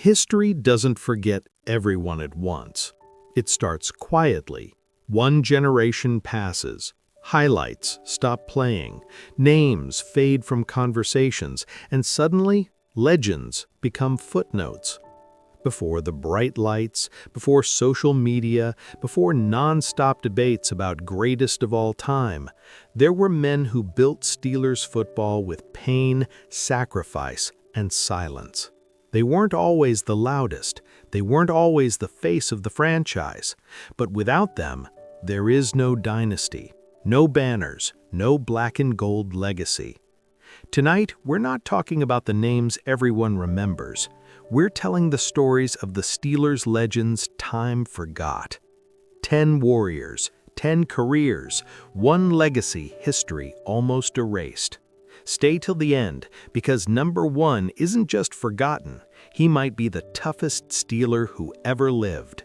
History doesn't forget everyone at once. It starts quietly. One generation passes. Highlights stop playing. Names fade from conversations. And suddenly, legends become footnotes. Before the bright lights, before social media, before non-stop debates about greatest of all time, there were men who built Steelers football with pain, sacrifice, and silence. They weren't always the loudest, they weren't always the face of the franchise, but without them, there is no dynasty, no banners, no black and gold legacy. Tonight, we're not talking about the names everyone remembers. We're telling the stories of the Steelers legends time forgot. 10 warriors, 10 careers, one legacy history almost erased. Stay till the end, because number 1 isn't just forgotten, he might be the toughest Steeler who ever lived.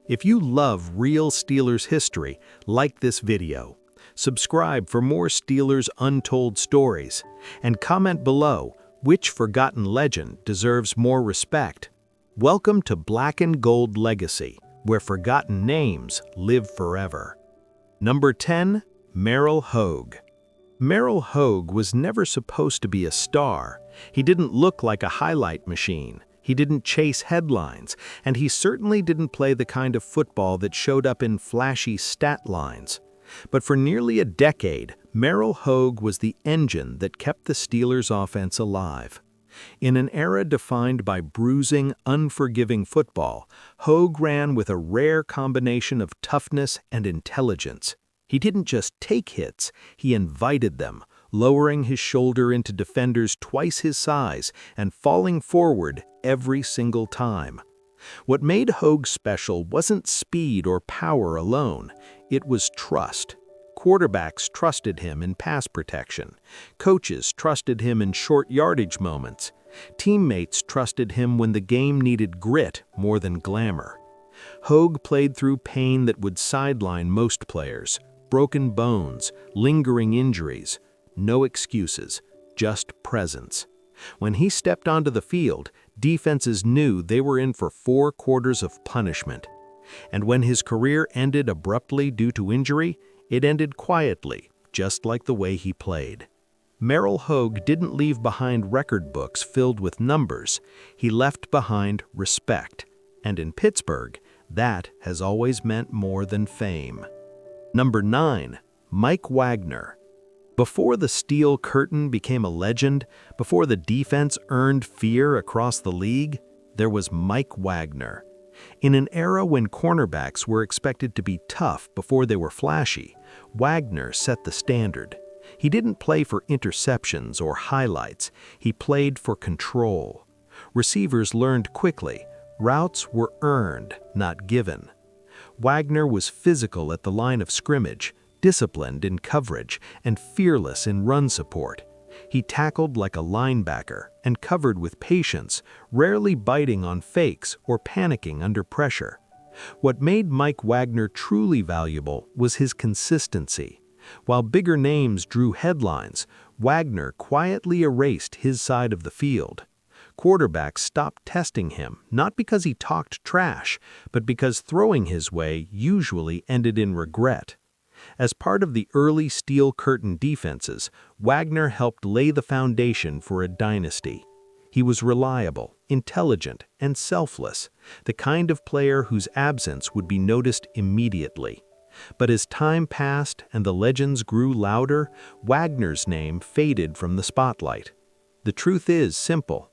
If you love real Steelers history, like this video. Subscribe for more Steelers untold stories, and comment below which forgotten legend deserves more respect. Welcome to Black and Gold Legacy, where forgotten names live forever. Number 10, Merril Hoge. Merril Hoge was never supposed to be a star. He didn't look like a highlight machine. He didn't chase headlines, and he certainly didn't play the kind of football that showed up in flashy stat lines. But for nearly a decade, Merril Hoge was the engine that kept the Steelers' offense alive. In an era defined by bruising, unforgiving football, Hoge ran with a rare combination of toughness and intelligence. He didn't just take hits, he invited them, lowering his shoulder into defenders twice his size and falling forward every single time. What made Hoge special wasn't speed or power alone, it was trust. Quarterbacks trusted him in pass protection. Coaches trusted him in short yardage moments. Teammates trusted him when the game needed grit more than glamour. Hoge played through pain that would sideline most players. Broken bones, lingering injuries. No excuses, just presence. When he stepped onto the field, defenses knew they were in for 4 quarters of punishment. And when his career ended abruptly due to injury, it ended quietly, just like the way he played. Merril Hoge didn't leave behind record books filled with numbers. He left behind respect. And in Pittsburgh, that has always meant more than fame. Number 9, Mike Wagner. Before the steel curtain became a legend, before the defense earned fear across the league, there was Mike Wagner. In an era when cornerbacks were expected to be tough before they were flashy, Wagner set the standard. He didn't play for interceptions or highlights, he played for control. Receivers learned quickly, routes were earned, not given. Wagner was physical at the line of scrimmage, disciplined in coverage, and fearless in run support. He tackled like a linebacker and covered with patience, rarely biting on fakes or panicking under pressure. What made Mike Wagner truly valuable was his consistency. While bigger names drew headlines, Wagner quietly erased his side of the field. Quarterbacks stopped testing him, not because he talked trash, but because throwing his way usually ended in regret. As part of the early steel curtain defenses, Wagner helped lay the foundation for a dynasty. He was reliable, intelligent, and selfless, the kind of player whose absence would be noticed immediately. But as time passed and the legends grew louder, Wagner's name faded from the spotlight. The truth is simple.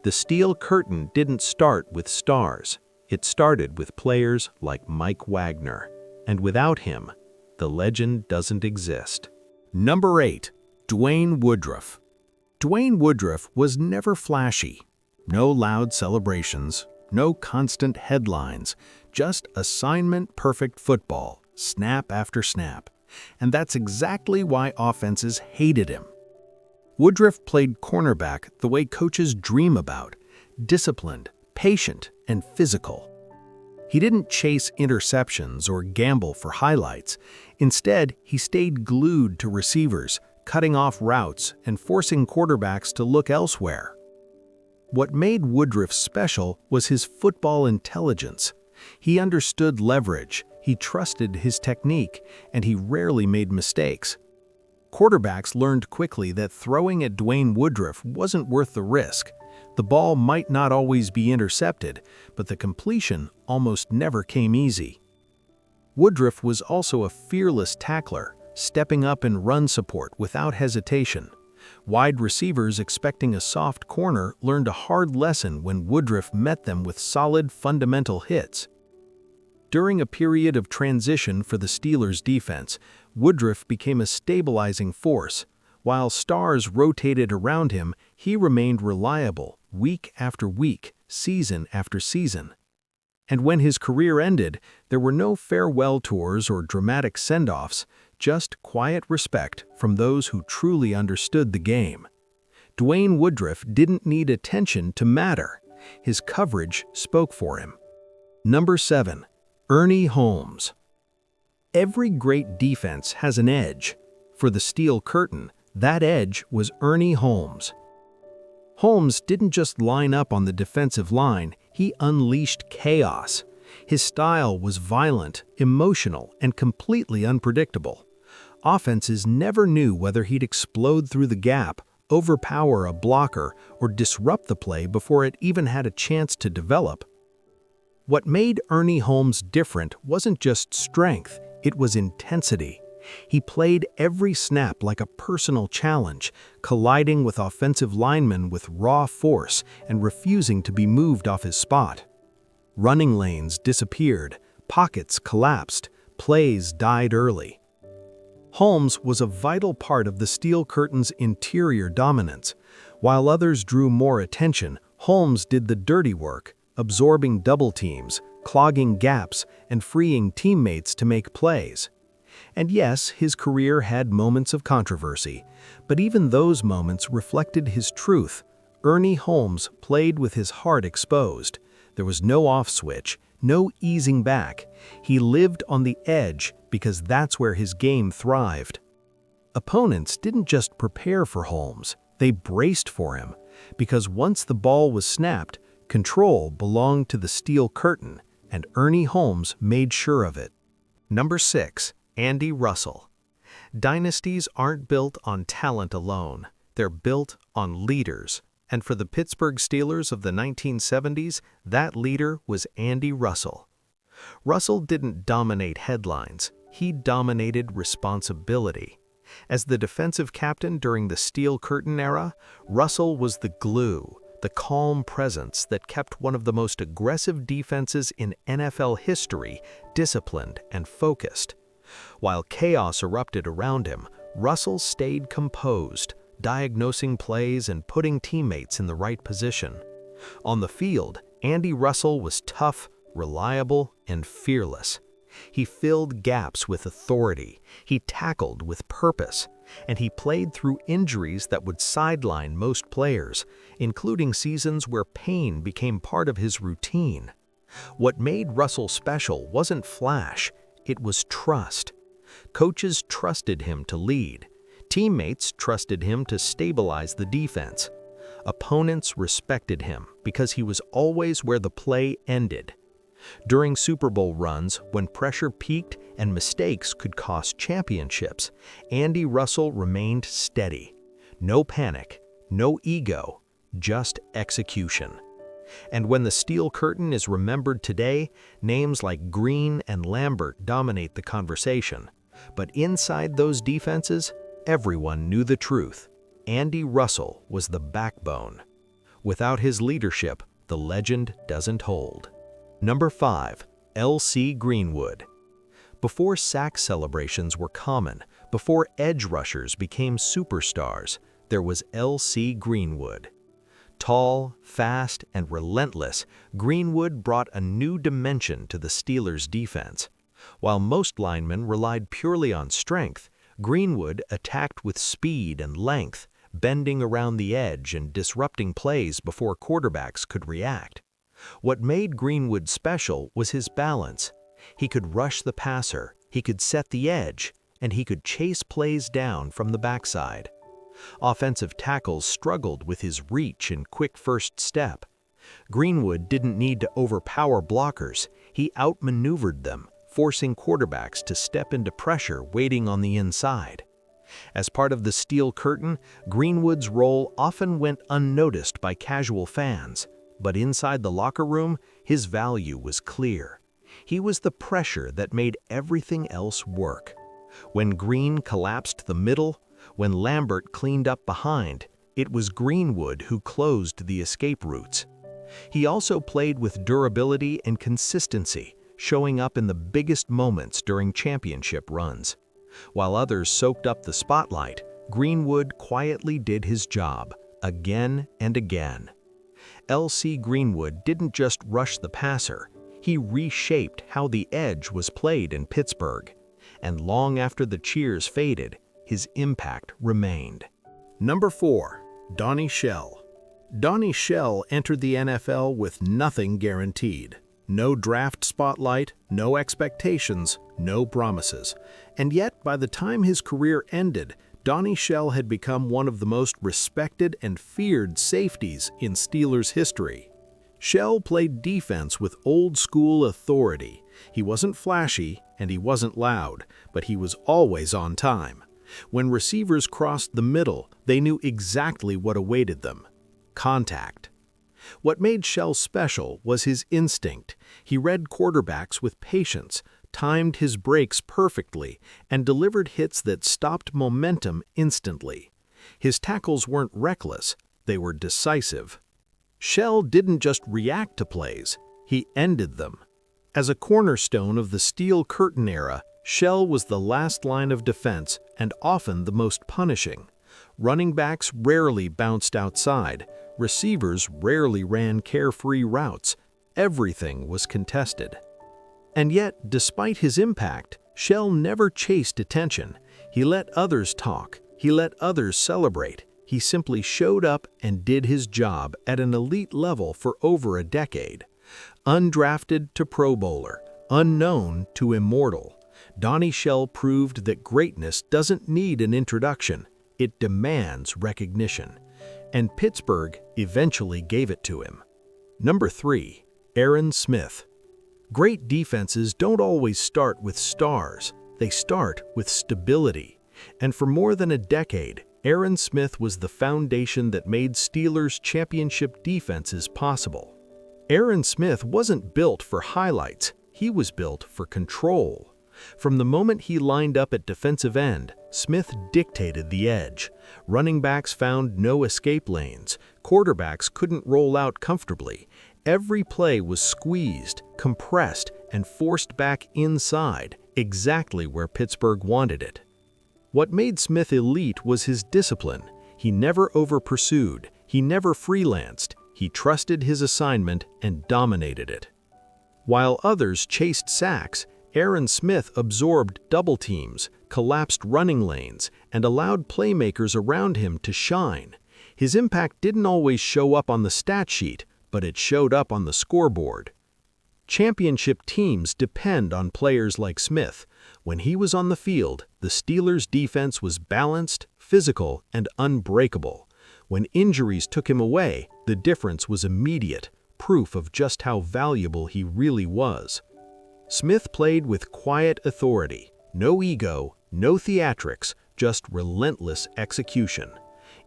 The steel curtain didn't start with stars. It started with players like Mike Wagner. And without him, the legend doesn't exist. Number 8, Dwayne Woodruff. Dwayne Woodruff was never flashy. No loud celebrations, no constant headlines, just assignment-perfect football, snap after snap. And that's exactly why offenses hated him. Woodruff played cornerback the way coaches dream about, disciplined, patient, and physical. He didn't chase interceptions or gamble for highlights. Instead, he stayed glued to receivers, cutting off routes and forcing quarterbacks to look elsewhere. What made Woodruff special was his football intelligence. He understood leverage, he trusted his technique, and he rarely made mistakes. Quarterbacks learned quickly that throwing at Dwayne Woodruff wasn't worth the risk. The ball might not always be intercepted, but the completion almost never came easy. Woodruff was also a fearless tackler, stepping up in run support without hesitation. Wide receivers expecting a soft corner learned a hard lesson when Woodruff met them with solid fundamental hits. During a period of transition for the Steelers' defense, Woodruff became a stabilizing force. While stars rotated around him, he remained reliable, week after week, season after season. And when his career ended, there were no farewell tours or dramatic send-offs, just quiet respect from those who truly understood the game. Dwayne Woodruff didn't need attention to matter. His coverage spoke for him. Number 7. Ernie Holmes. Every great defense has an edge. For the Steel Curtain, that edge was Ernie Holmes. Holmes didn't just line up on the defensive line, he unleashed chaos. His style was violent, emotional, and completely unpredictable. Offenses never knew whether he'd explode through the gap, overpower a blocker, or disrupt the play before it even had a chance to develop. What made Ernie Holmes different wasn't just strength, it was intensity. He played every snap like a personal challenge, colliding with offensive linemen with raw force and refusing to be moved off his spot. Running lanes disappeared, pockets collapsed, plays died early. Holmes was a vital part of the Steel Curtain's interior dominance. While others drew more attention, Holmes did the dirty work, absorbing double teams, clogging gaps, and freeing teammates to make plays. And yes, his career had moments of controversy, but even those moments reflected his truth. Ernie Holmes played with his heart exposed. There was no off switch, no easing back. He lived on the edge because that's where his game thrived. Opponents didn't just prepare for Holmes, they braced for him, because once the ball was snapped, control belonged to the Steel Curtain, and Ernie Holmes made sure of it. Number 6. Andy Russell. Dynasties aren't built on talent alone, they're built on leaders. And for the Pittsburgh Steelers of the 1970s, that leader was Andy Russell. Russell didn't dominate headlines, he dominated responsibility. As the defensive captain during the Steel Curtain era, Russell was the glue, the calm presence that kept one of the most aggressive defenses in NFL history disciplined and focused. While chaos erupted around him, Russell stayed composed, diagnosing plays and putting teammates in the right position. On the field, Andy Russell was tough, reliable, and fearless. He filled gaps with authority, he tackled with purpose, and he played through injuries that would sideline most players, including seasons where pain became part of his routine. What made Russell special wasn't flash, it was trust. Coaches trusted him to lead. Teammates trusted him to stabilize the defense. Opponents respected him because he was always where the play ended. During Super Bowl runs, when pressure peaked and mistakes could cost championships, Andy Russell remained steady. No panic, no ego, just execution. And when the Steel Curtain is remembered today, names like Green and Lambert dominate the conversation. But inside those defenses, everyone knew the truth. Andy Russell was the backbone. Without his leadership, the legend doesn't hold. Number 5. L.C. Greenwood. Before sack celebrations were common, before edge rushers became superstars, there was L.C. Greenwood. Tall, fast, and relentless, Greenwood brought a new dimension to the Steelers' defense. While most linemen relied purely on strength, Greenwood attacked with speed and length, bending around the edge and disrupting plays before quarterbacks could react. What made Greenwood special was his balance. He could rush the passer, he could set the edge, and he could chase plays down from the backside. Offensive tackles struggled with his reach and quick first step. Greenwood didn't need to overpower blockers. He outmaneuvered them, forcing quarterbacks to step into pressure waiting on the inside. As part of the steel curtain, Greenwood's role often went unnoticed by casual fans, but inside the locker room, his value was clear. He was the pressure that made everything else work. When Green collapsed the middle, when Lambert cleaned up behind, it was Greenwood who closed the escape routes. He also played with durability and consistency, showing up in the biggest moments during championship runs. While others soaked up the spotlight, Greenwood quietly did his job, again and again. L.C. Greenwood didn't just rush the passer, he reshaped how the edge was played in Pittsburgh. And long after the cheers faded, his impact remained. Number 4. Donnie Shell. Donnie Shell entered the NFL with nothing guaranteed. No draft spotlight, no expectations, no promises. And yet, by the time his career ended, Donnie Shell had become one of the most respected and feared safeties in Steelers history. Shell played defense with old-school authority. He wasn't flashy and he wasn't loud, but he was always on time. When receivers crossed the middle, they knew exactly what awaited them: contact. What made Shell special was his instinct. He read quarterbacks with patience, timed his breaks perfectly, and delivered hits that stopped momentum instantly. His tackles weren't reckless, they were decisive. Shell didn't just react to plays, he ended them. As a cornerstone of the steel curtain era, Shell was the last line of defense and often the most punishing. Running backs rarely bounced outside, receivers rarely ran carefree routes, everything was contested. And yet, despite his impact, Shell never chased attention. He let others talk, he let others celebrate. He simply showed up and did his job at an elite level for over a decade. Undrafted to Pro Bowler, unknown to immortal, Donnie Shell proved that greatness doesn't need an introduction, it demands recognition. And Pittsburgh eventually gave it to him. Number 3. Aaron Smith. Great defenses don't always start with stars, they start with stability. And for more than a decade, Aaron Smith was the foundation that made Steelers' championship defenses possible. Aaron Smith wasn't built for highlights, he was built for control. From the moment he lined up at defensive end, Smith dictated the edge. Running backs found no escape lanes, quarterbacks couldn't roll out comfortably. Every play was squeezed, compressed, and forced back inside, exactly where Pittsburgh wanted it. What made Smith elite was his discipline. He never over-pursued, he never freelanced, he trusted his assignment and dominated it. While others chased sacks, Aaron Smith absorbed double teams, collapsed running lanes, and allowed playmakers around him to shine. His impact didn't always show up on the stat sheet, but it showed up on the scoreboard. Championship teams depend on players like Smith. When he was on the field, the Steelers' defense was balanced, physical, and unbreakable. When injuries took him away, the difference was immediate, proof of just how valuable he really was. Smith played with quiet authority, no ego, no theatrics, just relentless execution.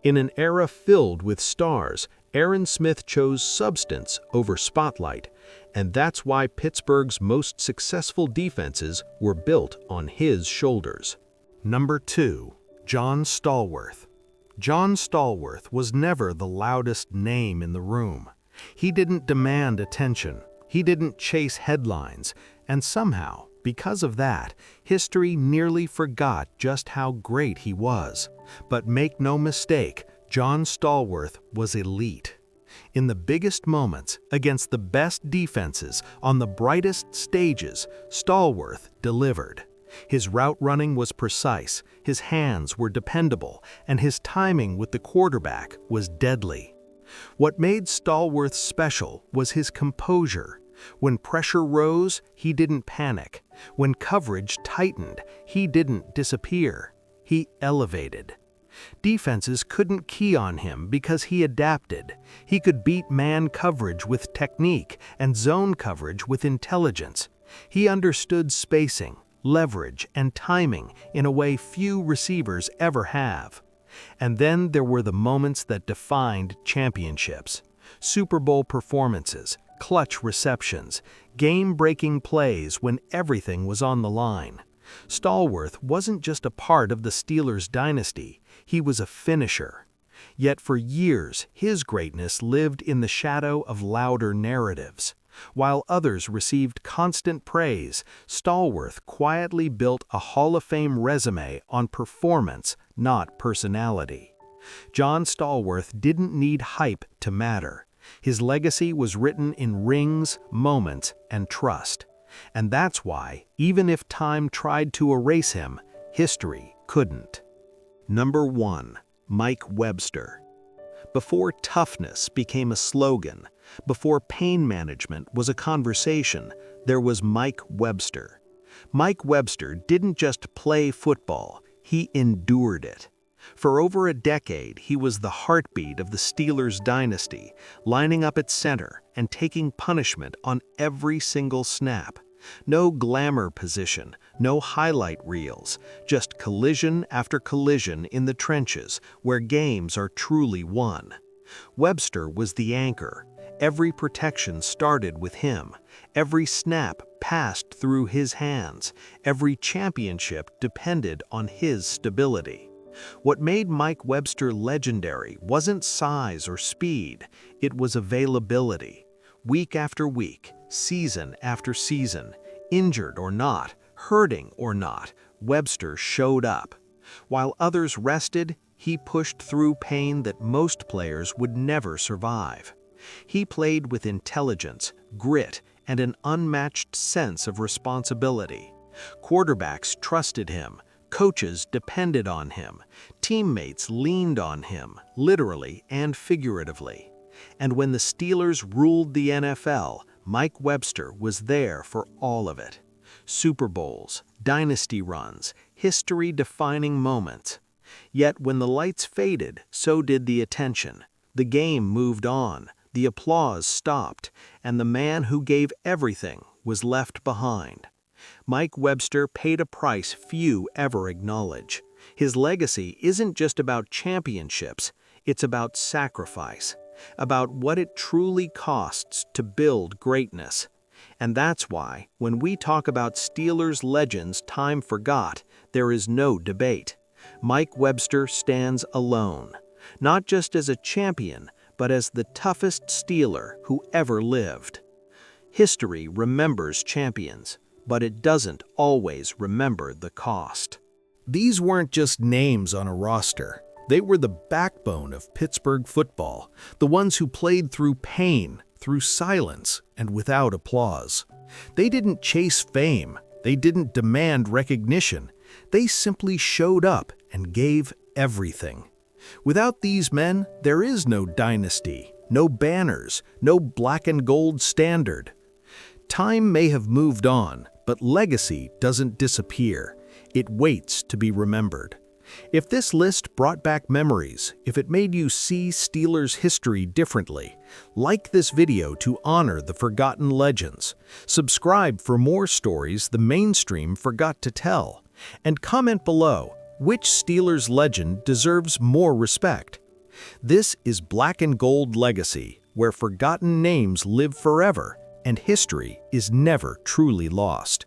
In an era filled with stars, Aaron Smith chose substance over spotlight, and that's why Pittsburgh's most successful defenses were built on his shoulders. Number 2. John Stallworth. John Stallworth was never the loudest name in the room. He didn't demand attention. He didn't chase headlines. And somehow, because of that, history nearly forgot just how great he was. But make no mistake, John Stallworth was elite. In the biggest moments, against the best defenses, on the brightest stages, Stallworth delivered. His route running was precise, his hands were dependable, and his timing with the quarterback was deadly. What made Stallworth special was his composure. When pressure rose, he didn't panic. When coverage tightened, he didn't disappear. He elevated. Defenses couldn't key on him because he adapted. He could beat man coverage with technique and zone coverage with intelligence. He understood spacing, leverage, and timing in a way few receivers ever have. And then there were the moments that defined championships. Super Bowl performances, clutch receptions, game-breaking plays when everything was on the line. Stallworth wasn't just a part of the Steelers' dynasty, he was a finisher. Yet for years, his greatness lived in the shadow of louder narratives. While others received constant praise, Stallworth quietly built a Hall of Fame resume on performance, not personality. John Stallworth didn't need hype to matter. His legacy was written in rings, moments, and trust. And that's why, even if time tried to erase him, history couldn't. Number 1. Mike Webster. Before toughness became a slogan, before pain management was a conversation, there was Mike Webster. Mike Webster didn't just play football, he endured it. For over a decade, he was the heartbeat of the Steelers' dynasty, lining up at center and taking punishment on every single snap. No glamour position, no highlight reels, just collision after collision in the trenches where games are truly won. Webster was the anchor. Every protection started with him. Every snap passed through his hands. Every championship depended on his stability. What made Mike Webster legendary wasn't size or speed, it was availability. Week after week, season after season, injured or not, hurting or not, Webster showed up. While others rested, he pushed through pain that most players would never survive. He played with intelligence, grit, and an unmatched sense of responsibility. Quarterbacks trusted him. Coaches depended on him. Teammates leaned on him, literally and figuratively. And when the Steelers ruled the NFL, Mike Webster was there for all of it. Super Bowls, dynasty runs, history-defining moments. Yet when the lights faded, so did the attention. The game moved on, the applause stopped, and the man who gave everything was left behind. Mike Webster paid a price few ever acknowledge. His legacy isn't just about championships, it's about sacrifice, about what it truly costs to build greatness. And that's why, when we talk about Steelers legends time forgot, there is no debate. Mike Webster stands alone, not just as a champion, but as the toughest Steeler who ever lived. History remembers champions, but it doesn't always remember the cost. These weren't just names on a roster. They were the backbone of Pittsburgh football, the ones who played through pain, through silence, and without applause. They didn't chase fame. They didn't demand recognition. They simply showed up and gave everything. Without these men, there is no dynasty, no banners, no black and gold standard. Time may have moved on, but legacy doesn't disappear. It waits to be remembered. If this list brought back memories, if it made you see Steelers history differently, like this video to honor the forgotten legends. Subscribe for more stories the mainstream forgot to tell. And comment below, which Steelers legend deserves more respect? This is Black and Gold Legacy, where forgotten names live forever and history is never truly lost.